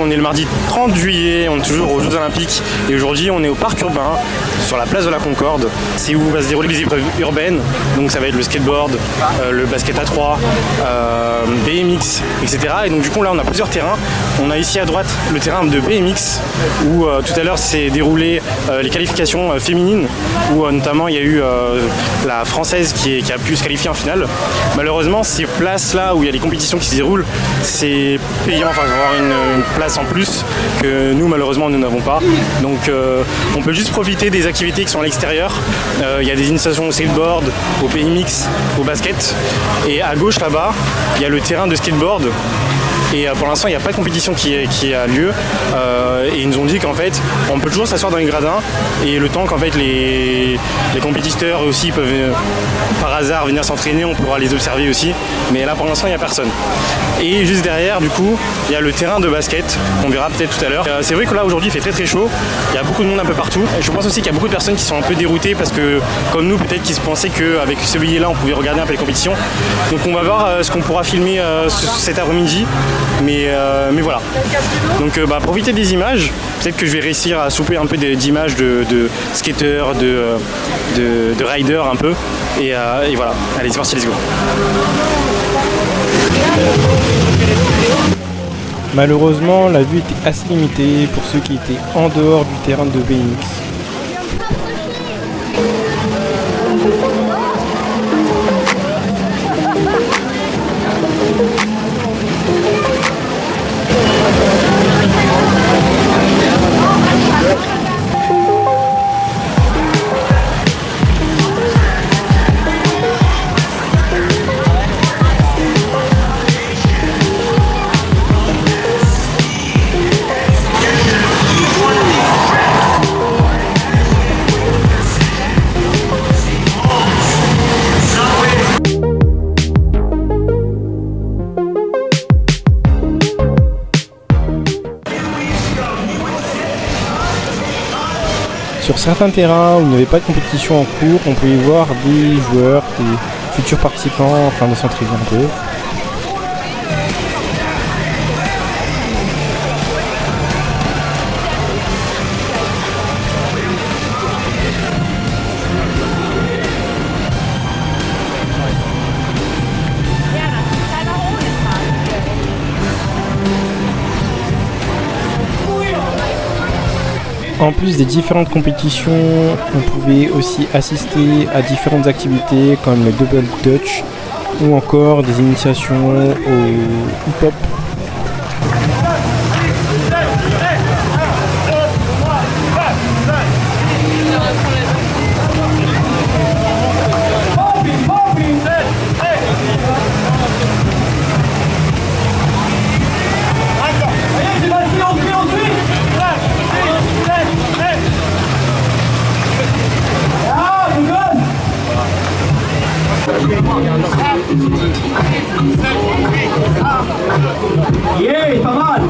On est le mardi 30 juillet, on est toujours aux Jeux Olympiques et aujourd'hui on est au parc urbain sur la place de la Concorde. C'est où va se dérouler les épreuves urbaines, donc ça va être le skateboard, le basket à 3, BMX, etc. Et donc du coup là on a plusieurs terrains. On a ici à droite le terrain de BMX où tout à l'heure s'est déroulé les qualifications féminines où notamment il y a eu la française qui a pu se qualifier en finale. Malheureusement ces places là où il y a les compétitions qui se déroulent, c'est payant, enfin il va y avoir une place en plus que nous malheureusement nous n'avons pas. Donc on peut juste profiter des activités qui sont à l'extérieur. Il y a des initiations au skateboard, au BMX, au basket. Et à gauche là-bas, il y a le terrain de skateboard. Et pour l'instant, il n'y a pas de compétition qui a lieu. Et ils nous ont dit qu'en fait, on peut toujours s'asseoir dans les gradins. Et le temps qu'en fait les compétiteurs aussi peuvent par hasard venir s'entraîner, on pourra les observer aussi. Mais là, pour l'instant, il n'y a personne. Et juste derrière, du coup, il y a le terrain de basket. On verra peut-être tout à l'heure. C'est vrai que là, aujourd'hui, il fait très très chaud. Il y a beaucoup de monde un peu partout. Et je pense aussi qu'il y a beaucoup de personnes qui sont un peu déroutées parce que, comme nous, peut-être qu'ils se pensaient qu'avec ce billet-là, on pouvait regarder un peu les compétitions. Donc on va voir ce qu'on pourra filmer cet après-midi. Mais voilà. Donc profitez des images. Peut-être que je vais réussir à souper un peu d'images de skateurs, de riders un peu. Et voilà. Allez, c'est parti, let's go. Malheureusement, la vue était assez limitée pour ceux qui étaient en dehors du terrain de BMX. Sur certains terrains où il n'y avait pas de compétition en cours, on pouvait voir des joueurs, des futurs participants en train de s'entraîner un peu. En plus des différentes compétitions, on pouvait aussi assister à différentes activités comme le Double Dutch ou encore des initiations au hip-hop. Yeah, pas mal.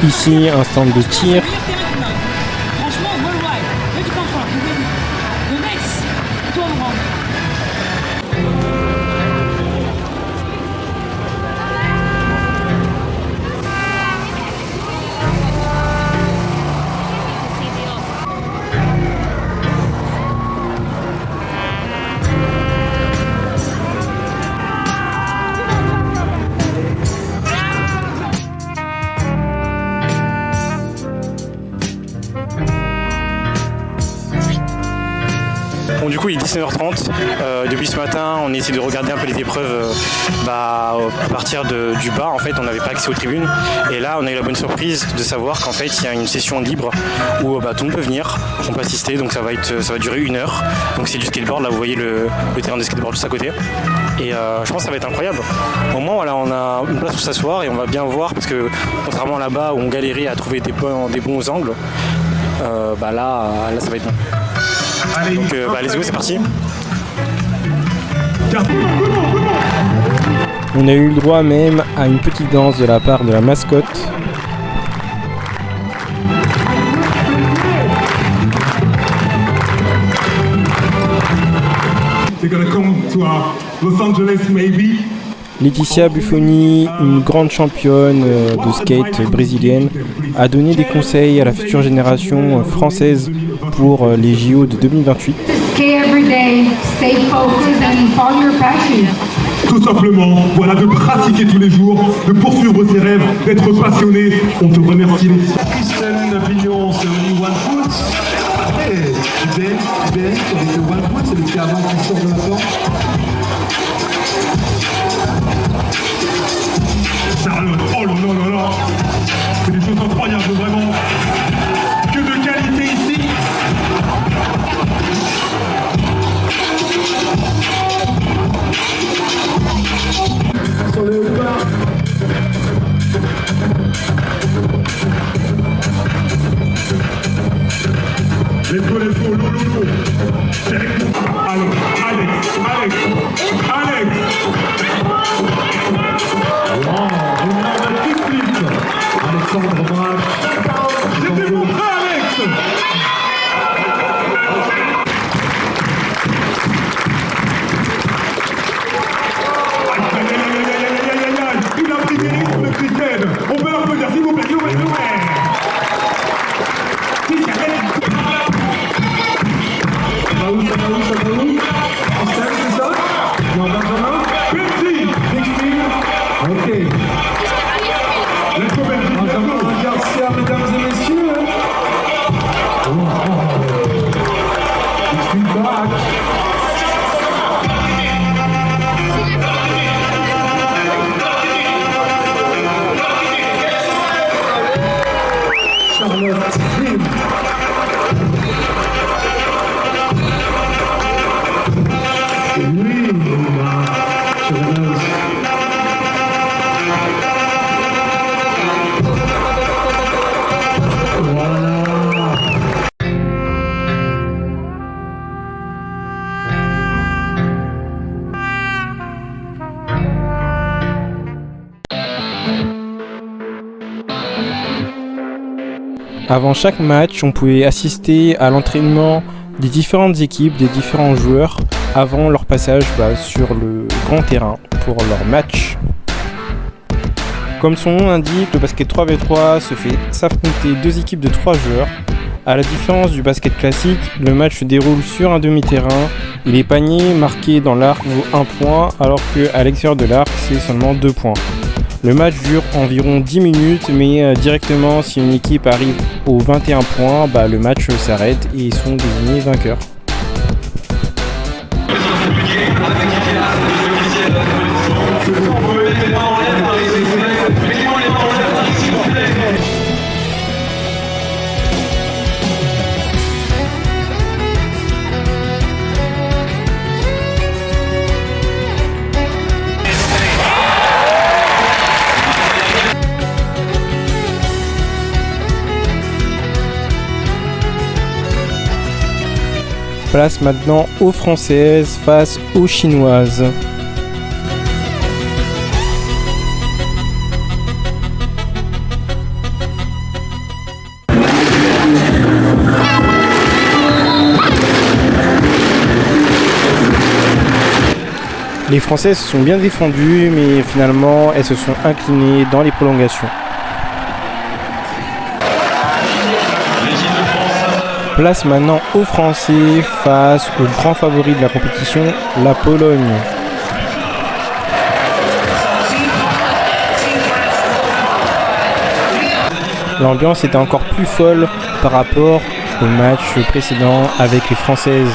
Ici, un stand de tir. Bon, du coup, il est 19h30. Depuis ce matin, on essaie de regarder un peu les épreuves à partir du bas. En fait, on n'avait pas accès aux tribunes. Et là, on a eu la bonne surprise de savoir qu'en fait, il y a une session libre où tout le monde peut venir, on peut assister. Donc ça va durer 1 heure. Donc c'est du skateboard. Là, vous voyez le terrain de skateboard juste à côté. Et je pense que ça va être incroyable. Au moins, voilà, on a une place pour s'asseoir et on va bien voir parce que contrairement à là-bas où on galérait à trouver des bons angles, là, ça va être bon. Donc let's go, c'est parti. On a eu le droit même à une petite danse de la part de la mascotte. They're gonna come to our Los Angeles maybe. Laetitia Buffoni, une grande championne de skate brésilienne, a donné des conseils à la future génération française pour les JO de 2028. Tout simplement, voilà, de pratiquer tous les jours, de poursuivre ses rêves, d'être passionné. On te remercie. Christelle Pignon, c'est venu One Foot. Hey, tu baisses, avec le One Foot, c'est le petit avant qui sort de la porte. Charlotte, oh là là là là, c'est des choses incroyables, vraiment. Que de qualité ici. Sur le haut bas. Let's go, loulou. Alex. Wow, Alexandre Braque. J'étais mon frère, Alex. Il a pris des risques de Christelle. On peut l'applaudir, s'il vous plaît. Ça va où Christelle, c'est ça? Non, Benjamin? Bixby. Ok. Benjamin Garcia, mesdames et messieurs. Bixby back. Charlotte Prim. Oui, sur la nose. Voilà. Avant chaque match, on pouvait assister à l'entraînement des différentes équipes, des différents joueurs, avant leur passage sur le grand terrain pour leur match. Comme son nom l'indique, le basket 3v3 se fait s'affronter deux équipes de 3 joueurs. À la différence du basket classique, le match se déroule sur un demi-terrain et les paniers marqués dans l'arc vaut 1 point, alors qu'à l'extérieur de l'arc, c'est seulement 2 points. Le match dure environ 10 minutes, mais directement si une équipe arrive aux 21 points, le match s'arrête et ils sont désignés vainqueurs. Place maintenant aux Françaises face aux Chinoises. Les Françaises se sont bien défendues, mais finalement elles se sont inclinées dans les prolongations. Place maintenant aux Français face au grand favori de la compétition, la Pologne. L'ambiance était encore plus folle par rapport au match précédent avec les Françaises.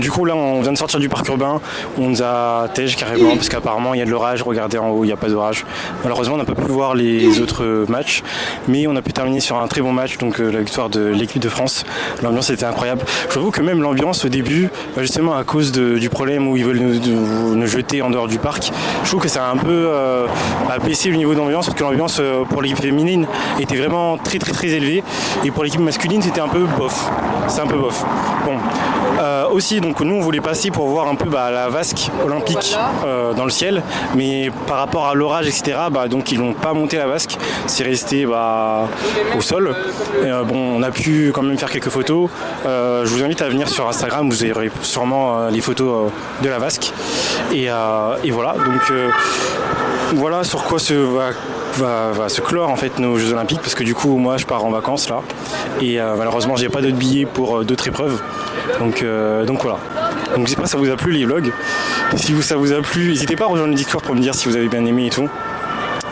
du coup là on vient de sortir du parc urbain, on nous a tège carrément parce qu'apparemment il y a de l'orage, regardez en haut il n'y a pas d'orage. Malheureusement on n'a pas pu voir les autres matchs, mais on a pu terminer sur un très bon match, donc la victoire de l'équipe de France. L'ambiance était incroyable. Je trouve que même l'ambiance au début, justement à cause du problème où ils veulent nous jeter en dehors du parc, je trouve que ça a un peu baissé le niveau d'ambiance, parce que l'ambiance pour l'équipe féminine était vraiment très très très élevée, et pour l'équipe masculine c'était un peu bof. C'est un peu bof. Bon. Aussi, donc nous on voulait passer pour voir un peu la vasque olympique dans le ciel, mais par rapport à l'orage, etc., donc ils n'ont pas monté la vasque, c'est resté au sol. Et, bon, on a pu quand même faire quelques photos. Je vous invite à venir sur Instagram, vous aurez sûrement les photos de la vasque. Et voilà, donc voilà sur quoi va se clore en fait nos Jeux Olympiques, parce que du coup moi je pars en vacances là, et malheureusement j'ai pas d'autres billets pour d'autres épreuves, donc voilà. Donc j'espère que ça vous a plu les vlogs. Si ça vous a plu, n'hésitez pas à rejoindre le Discord pour me dire si vous avez bien aimé et tout.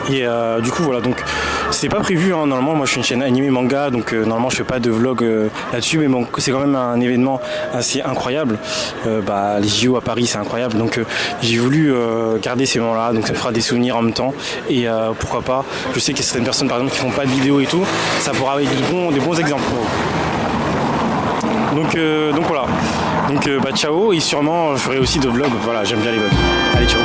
Et du coup voilà, donc c'était pas prévu normalement, moi je suis une chaîne animé manga, donc normalement je fais pas de vlog là-dessus, mais bon, c'est quand même un événement assez incroyable. Les JO à Paris c'est incroyable, donc j'ai voulu garder ces moments là, donc ça me fera des souvenirs en même temps, et pourquoi pas, je sais qu'il y a certaines personnes par exemple qui font pas de vidéos et tout, ça pourra être des bons exemples pour vous. Donc voilà, donc ciao, et sûrement je ferai aussi de vlogs, voilà, j'aime bien les vlogs. Allez, ciao.